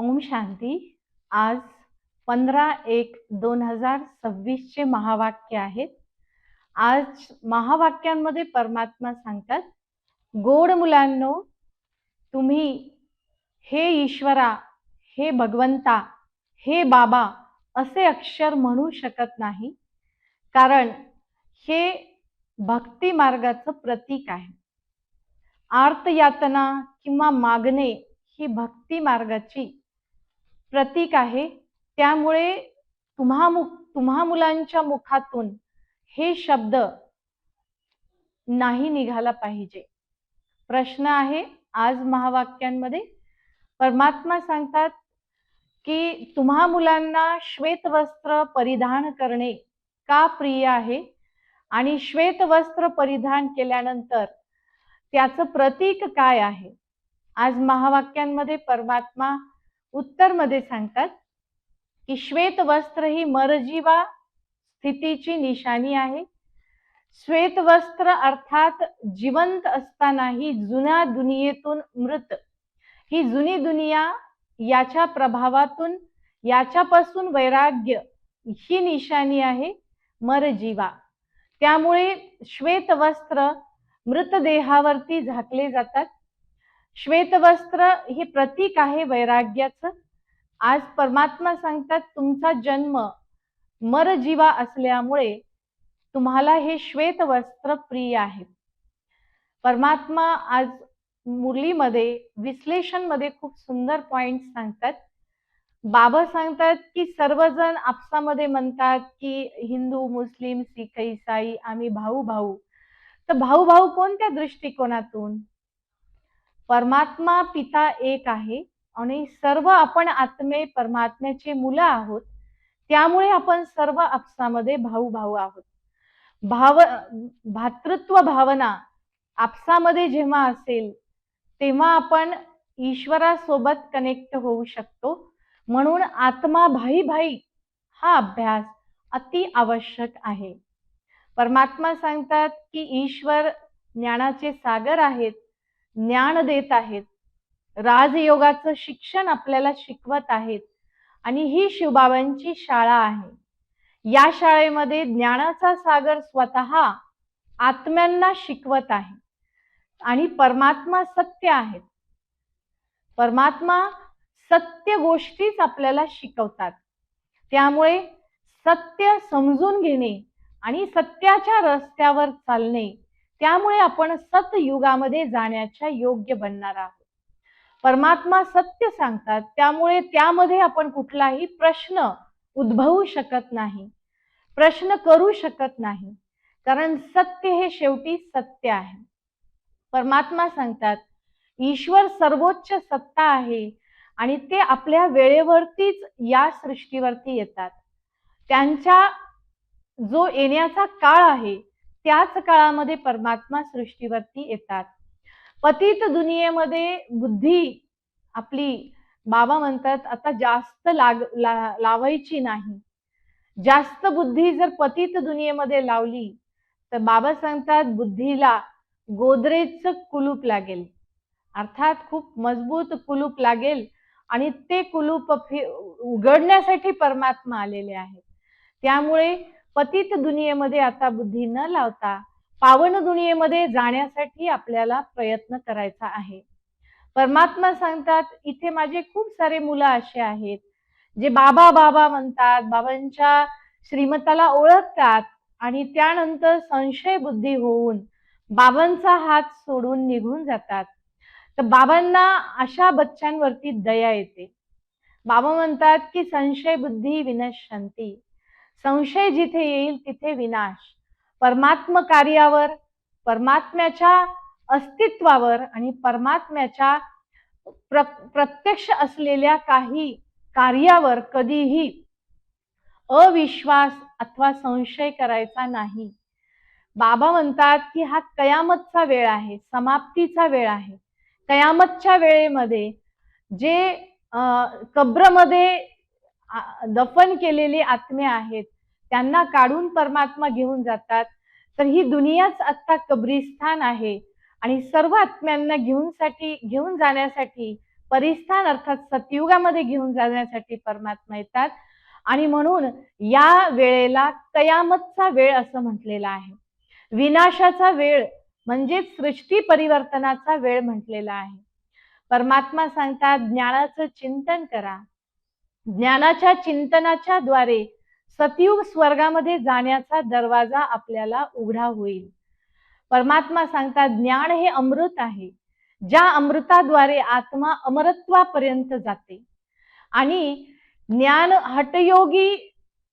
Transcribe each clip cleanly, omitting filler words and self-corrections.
ओम शांती. आज 15/1/2026 चे महावाक्य आहेत. आज महावाक्यांमध्ये परमात्मा सांगतात, गोड मुलांनो, तुम्ही हे ईश्वरा, हे भगवंता, हे बाबा असे अक्षर म्हणू शकत नाही, कारण हे भक्ती मार्गाचं प्रतीक आहे. आर्तयातना किंवा मागणे ही भक्ती मार्गाची प्रतीक आहे. त्यामुळे तुम्हा मुलांच्या मुखातून हे शब्द नाही निघाला पाहिजे. प्रश्न आहे आज महावाक्यांमध्ये परमात्मा सांगतात की तुम्हा मुलांना श्वेत वस्त्र परिधान करणे का प्रिय आहे आणि श्वेत वस्त्र परिधान केल्यानंतर त्याचं प्रतीक काय आहे. आज महावाक्यांमध्ये परमात्मा उत्तरमध्ये सांगतात की श्वेत वस्त्र ही मरजीवा स्थितीची निशाणी आहे. श्वेत वस्त्र अर्थात जिवंत असतानाही जुन्या दुनियेतून मृत, ही जुनी दुनिया याच्या प्रभावातून याच्यापासून वैराग्य ही निशाणी आहे मरजीवा. त्यामुळे श्वेत वस्त्र मृतदेहावरती झाकले जातात. श्वेत वस्त्र हे प्रतीक आहे वैराग्याचं. आज परमात्मा सांगतात तुमचा जन्म मरजीवा असल्यामुळे तुम्हाला हे श्वेत वस्त्र प्रिय आहे. परमात्मा आज मुरलीमध्ये विश्लेषणमध्ये खूप सुंदर पॉइंट सांगतात. बाबा सांगतात की सर्वजण आपसामध्ये म्हणतात की हिंदू, मुस्लिम, सिख, ईसाई आम्ही भाऊ भाऊ. तर भाऊ भाऊ कोणत्या दृष्टिकोनातून? परमात्मा पिता एक आहे आणि सर्व आपण आत्मे परमात्म्याचे मुलं आहोत. त्यामुळे आपण सर्व आपसामध्ये भाऊ भाऊ आहोत. भातृत्व भावना आपसामध्ये जेव्हा असेल तेव्हा आपण ईश्वरासोबत कनेक्ट होऊ शकतो. म्हणून आत्मा भाई भाई हा अभ्यास अति आवश्यक आहे. परमात्मा सांगतात की ईश्वर ज्ञानाचे सागर आहेत, ज्ञान देत आहेत, राजयोगाचं शिक्षण आपल्याला शिकवत आहेत आणि ही शिवबाबांची शाळा आहे. या शाळेमध्ये ज्ञानाचा सागर स्वतः आत्म्यांना शिकवत आहे आणि परमात्मा सत्य आहेत. परमात्मा सत्य गोष्टीच आपल्याला शिकवतात. त्यामुळे सत्य समजून घेणे आणि सत्याच्या रस्त्यावर चालणे, त्यामुळे आपण सतयुगामध्ये जाण्याच्या योग्य बनणार आहोत. परमात्मा सत्य सांगतात, त्यामुळे त्यामध्ये आपण कुठलाही प्रश्न उद्भवू शकत नाही, प्रश्न करू शकत नाही, कारण सत्य हे शेवटी सत्य आहे. परमात्मा सांगतात ईश्वर सर्वोच्च सत्ता आहे आणि ते आपल्या वेळेवरतीच या सृष्टीवरती येतात. त्यांच्या जो येण्याचा काळ आहे त्याच काळामध्ये परमात्मा सृष्टीवरती येतात. पतित दुनियेमध्ये बुद्धी आपली बाबा म्हणतात आता जास्त लावायची नाही. जास्त बुद्धी जर पतित दुनियेमध्ये लावली तर बाबा सांगतात बुद्धीला गोदरेजचं कुलूप लागेल, अर्थात खूप मजबूत कुलूप लागेल आणि ते कुलूप उघडण्यासाठी परमात्मा आलेले आहेत. त्यामुळे पतित दुनियेमध्ये आता बुद्धी न लावता पावन दुनियेमध्ये जाण्यासाठी आपल्याला प्रयत्न करायचा आहे. परमात्मा सांगतात इथे माझे खूप सारे मुलं असे आहेत जे बाबा बाबा म्हणतात, बाबांच्या श्रीमताला ओळखतात आणि त्यानंतर संशय बुद्धी होऊन बाबांचा हात सोडून निघून जातात. तर बाबांना अशा बच्चांवरती दया येते. बाबा म्हणतात की संशय बुद्धी विनश्यंती, संशय जिथे येईल तिथे विनाश. परमात्म कार्यावर, परमात्म्याच्या अस्तित्वावर आणि परमात्म्याच्या प्रत्यक्ष असलेल्या काही कार्यावर कधीही अविश्वास अथवा संशय करायचा नाही. बाबा म्हणतात की हा कयामतचा वेळ आहे, समाप्तीचा वेळ आहे. कयामतच्या वेळेमध्ये जे कब्रमध्ये दफन केलेले आत्मे आहेत त्यांना काढून परमात्मा घेऊन जातात. तर ही दुनियाच आता कब्रिस्तान आहे आणि सर्व आत्म्यांना घेऊन जाण्यासाठी परिस्थान अर्थात सतयुगामध्ये घेऊन जाण्यासाठी परमात्मा येतात. आणि म्हणून या वेळेला कयामतचा वेळ असं म्हटलेला आहे. विनाशाचा वेळ म्हणजे सृष्टी परिवर्तनाचा वेळ म्हटलेला आहे. परमात्मा सांगतात ज्ञानाचं चिंतन करा. ज्ञानाच्या चिंतनाच्या द्वारे सतयुग स्वर्गामध्ये जाण्याचा दरवाजा आपल्याला उघडा होईल. परमात्मा सांगतात ज्ञान हे अमृत आहे. ज्या अमृताद्वारे आत्मा अमरत्वापर्यंत जाते. आणि ज्ञान हठयोगी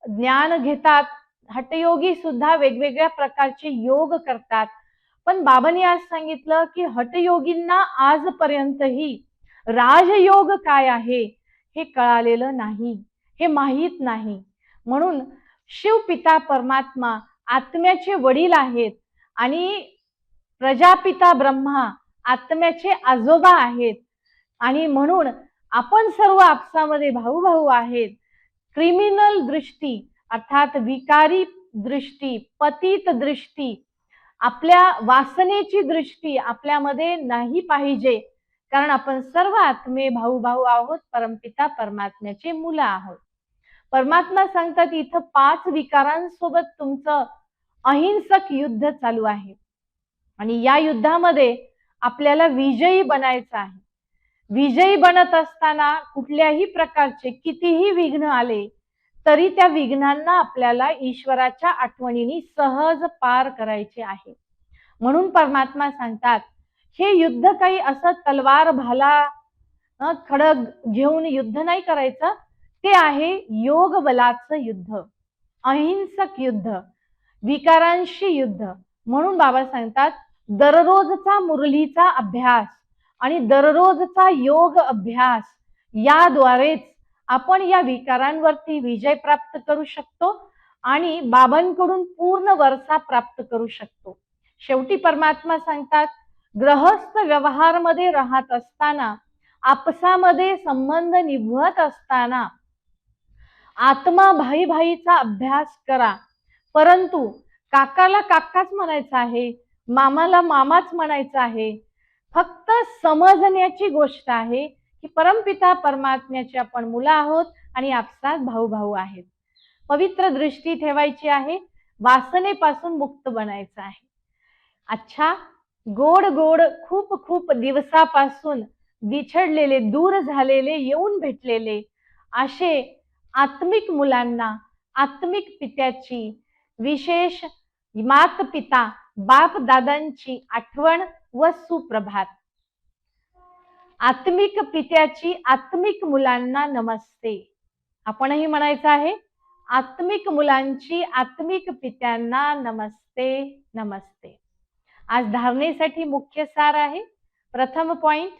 ज्ञान घेतात. हठयोगी सुद्धा वेगवेगळ्या प्रकारचे योग करतात. पण बाबांनी आज सांगितलं की हठयोगींना आजपर्यंतही राजयोग काय आहे हे कळालेलं नाही, हे माहीत नाही. म्हणून शिवपिता परमात्मा आत्म्याचे वडील आहेत आणि प्रजापिता ब्रह्मा आत्म्याचे आजोबा आहेत. आणि म्हणून आपण सर्व आपसामध्ये भाऊ भाऊ आहेत. क्रिमिनल दृष्टी अर्थात विकारी दृष्टी, पतित दृष्टी, आपल्या वासनेची दृष्टी आपल्यामध्ये नाही पाहिजे. कारण आपण सर्व आत्मे भाऊ भाऊ आहोत, परमपिता परमात्म्याचे मुलं आहोत. परमात्मा सांगतात इथं 5 विकारांसोबत तुमचं अहिंसक युद्ध चालू आहे. आणि या युद्धामध्ये आपल्याला विजयी बनायचं आहे. विजयी बनत असताना कुठल्याही प्रकारचे कितीही विघ्न आले तरी त्या विघ्नांना आपल्याला ईश्वराच्या आठवणीने सहज पार करायचे आहे. म्हणून परमात्मा सांगतात हे युद्ध काही असं तलवार भाला खडग घेऊन युद्ध नाही करायचं. ते आहे योग बलाचं युद्ध, अहिंसक युद्ध, विकारांशी युद्ध. म्हणून बाबा सांगतात दररोजचा मुरलीचा अभ्यास आणि दररोजचा योग अभ्यास याद्वारेच आपण या विकारांवरती विजय प्राप्त करू शकतो आणि बाबांकडून पूर्ण वर्षा प्राप्त करू शकतो. शेवटी परमात्मा सांगतात गृहस्थ व्यवहारमध्ये राहत असताना, आपसामध्ये संबंध निभवत असताना आत्मा भाई भाईचा अभ्यास करा. परंतु काकाला काकाच म्हणायचं आहे, मामाला मामाच म्हणायचं आहे. फक्त समजण्याची गोष्ट आहे की परमपिता परमात्म्याचे आपण मुलं आहोत आणि आपसात भाऊ भाऊ आहेत. पवित्र दृष्टी ठेवायची आहे, वासनेपासून मुक्त बनायचं आहे. अच्छा, गोड गोड खूप खूप दिवसापासून बिछडलेले, दूर झालेले, येऊन भेटलेले असे आत्मिक मुलांना आत्मिक पित्याची विशेष मात पिता बाप दादांची आठवण व सुप्रभात. आत्मिक पित्याची आत्मिक मुलांना नमस्ते. आपणही म्हणायचं आहे आत्मिक मुलांची आत्मिक पित्यांना नमस्ते नमस्ते. आज धारणेसाठी मुख्य सार आहे. प्रथम पॉइंट,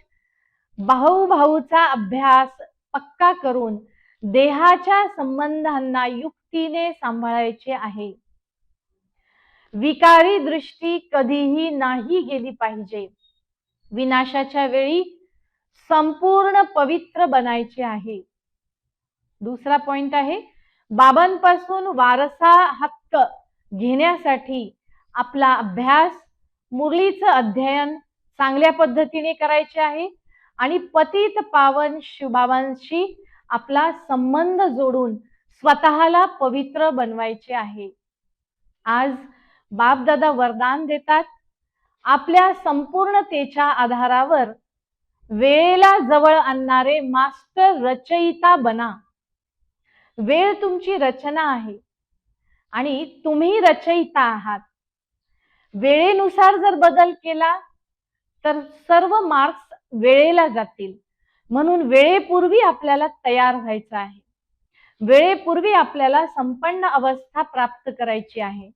भाऊ भाऊचा अभ्यास पक्का करून देहाच्या संबंधांना युक्तीने सांभाळायचे आहे. विकारी दृष्टी कधीही नाही गेली पाहिजे. विनाशाच्या वेळी संपूर्ण पवित्र बनायचे आहे. दुसरा पॉइंट आहे बाबांपासून वारसा हक्क घेण्यासाठी आपला अभ्यास, मुरलीचं अध्ययन चांगल्या पद्धतीने करायचे आहे आणि पतित पावन शिवबाबांशी आपला संबंध जोडून स्वतःला पवित्र बनवायचे आहे. आज बापदादा वरदान देतात, आपल्या संपूर्णतेच्या आधारावर वेळेला जवळ आणणारे मास्टर रचयिता बना. वेळ तुमची रचना आहे आणि तुम्ही रचयिता आहात. वेळेनुसार जर बदल केला तर सर्व मार्क्स वेळेला जातील. म्हणून वेळेपूर्वी आपल्याला तयार व्हायचं आहे. वेळेपूर्वी आपल्याला संपन्न अवस्था प्राप्त करायची आहे.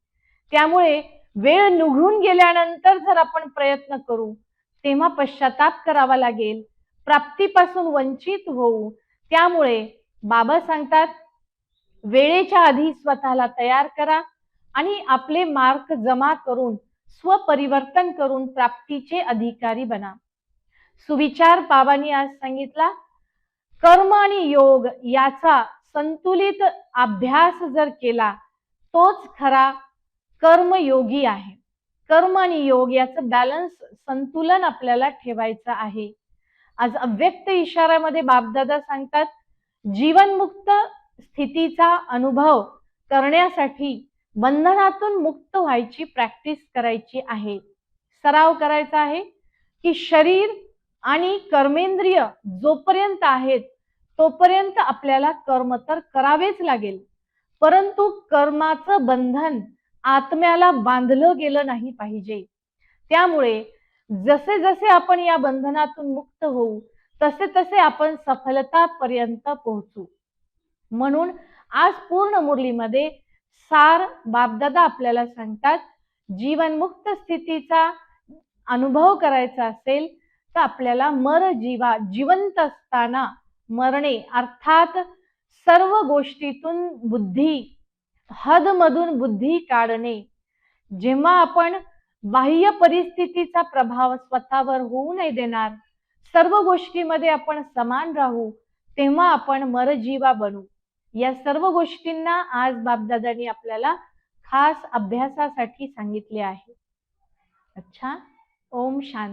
त्यामुळे वेळ निघून गेल्यानंतर जर आपण प्रयत्न करू तेव्हा पश्चाताप करावा लागेल, प्राप्तीपासून वंचित होऊ. त्यामुळे बाबा सांगतात वेळेच्या आधी स्वतःला तयार करा आणि आपले मार्क जमा करून स्वपरिवर्तन करून प्राप्तीचे अधिकारी बना. सुविचार बाबांनी आज सांगितला, कर्म आणि योग याचा संतुलित अभ्यास जर केला तोच खरा कर्मयोगी आहे. कर्म आणि योग याचं बॅलन्स, संतुलन आपल्याला ठेवायचं आहे. आज अव्यक्त इशाऱ्यामध्ये बापदादा सांगतात, जीवनमुक्त स्थितीचा अनुभव करण्यासाठी बंधनातून मुक्त व्हायची प्रॅक्टिस करायची आहे, सराव करायचा आहे की शरीर आणि कर्मेंद्रिय जोपर्यंत आहेत तोपर्यंत आपल्याला कर्म तर करावेच लागेल, परंतु कर्माचं बंधन आत्म्याला बांधलं गेलं नाही पाहिजे. त्यामुळे जसे जसे आपण या बंधनातून मुक्त होऊ तसे तसे आपण सफलतापर्यंत पोहोचू. म्हणून आज पूर्ण मुरलीमध्ये सार बापदादा आपल्याला सांगतात, जीवनमुक्त स्थितीचा अनुभव करायचा असेल तर आपल्याला जिवंत असताना मरणे अर्थात सर्व गोष्टीतून हदमधून बुद्धी काढणे. जेव्हा आपण बाह्य परिस्थितीचा प्रभाव स्वतःवर होऊ नाही देणार, सर्व गोष्टीमध्ये आपण समान राहू, तेव्हा आपण मरजीवा बनू. या सर्व गोष्टींना आज बापदादांनी आपल्याला खास अभ्यासासाठी सांगितले आहे. अच्छा, ओम शांती.